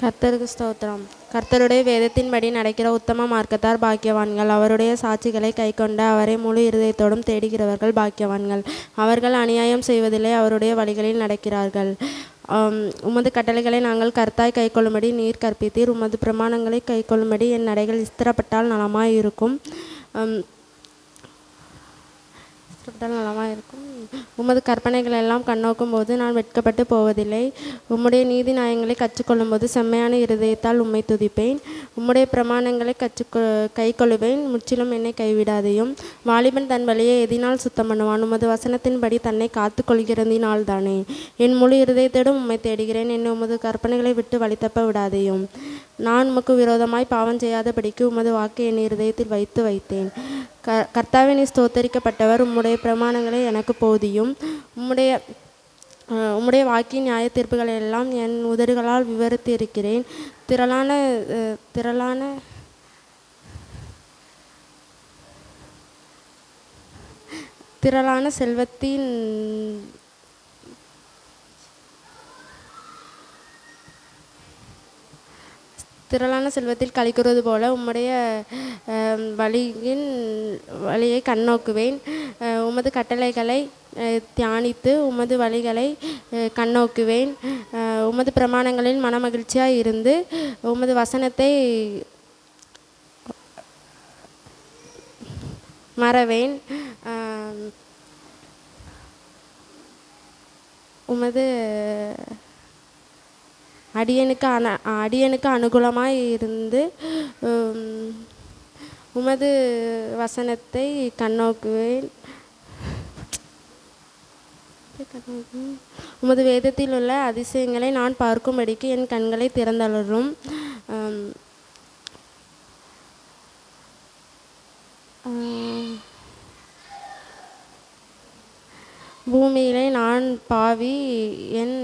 கர்த்தருக்கு ஸ்தோத்திரம். கர்த்தருடைய வேதத்தின்படி நடக்கிற உத்தம மார்க்கத்தார் பாக்கியவான்கள். அவருடைய சாட்சிகளை கைக்கொண்ட அவரை முழு இருதயத்தோடும் தேடுகிறவர்கள் பாக்கியவான்கள். அவர்கள் அநியாயம் செய்வதில்லை, அவருடைய வழிகளில் நடக்கிறார்கள். உமது கட்டளைகளை நாங்கள் கர்த்தாய் கைக்கொள்ளும்படி நீர் கற்பித்தீர். உமது பிரமாணங்களை கைக்கொள்ளும்படி என் நடைகள் ஸ்திரப்பட்டால் நலமாய் இருக்கும். உமது கற்பனைகள் எல்லாம் கண்ணோக்கும் போது நான் வெட்கப்பட்டு போவதில்லை. உம்முடைய நீதி நியாயங்களை கற்றுக்கொள்ளும் போது செம்மையான இருதயத்தால் உம்மை துதிப்பேன். உம்முடைய பிரமாணங்களை கைக்கொள்ளுவேன். முற்றிலும் என்னை கைவிடாதையும். வாலிபன் தன் வழியை எதினால் சுத்தம் பண்ணுவான்? உமது வசனத்தின்படி தன்னை காத்து கொள்கிறதினால் தானே. என் முழு இருதயத்தோடும் உம்மை தேடுகிறேன். என்னை உமது கற்பனைகளை விட்டு வழித்தப்ப விடாதையும். நான் உமக்கு விரோதமாய் பாவம் செய்யாதபடிக்கு உமது வாக்கை என் இருதயத்தில் வைத்தேன். கர்த்தாவே, நீ ஸ்தோத்தரிக்கப்பட்டவர். உம்முடைய பிரமாணங்களை எனக்கு போதியும். உம்முடைய வாக்கின் நியாய தீர்ப்புகள் எல்லாம் என் உதடுகளால் விவரித்து இருக்கிறேன். திரளான செல்வத்தின் செல்வத்தில் கழிக்கிறது போல உம்முடைய வழியை கண்ணோக்குவேன். உமது கட்டளைகளை தியானித்து உமது வழிகளை கண்ணோக்குவேன். உமது பிரமாணங்களில் மனமகிழ்ச்சியாக இருந்து உமது வசனத்தை மறவேன். உமது அடியனுக்கு அனுகூலமாய் இருந்து உமது வசனத்தை கண்ணோக்குவேன். உமது வேதத்தில் உள்ள அதிசயங்களை நான் பார்க்கும்படிக்கு என் கண்களை திறந்தருளும். பூமியிலே நான் பாவி, என்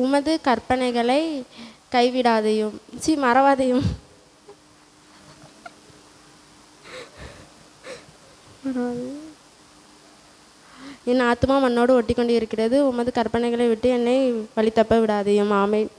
உமது கற்பனைகளை கைவிடாதையும் மறவாதையும். என் ஆத்மா மண்ணோடு ஒட்டி கொண்டு இருக்கிறது. உமது கற்பனைகளை விட்டு என்னை வழி தப்ப விடாதையும். ஆமென்.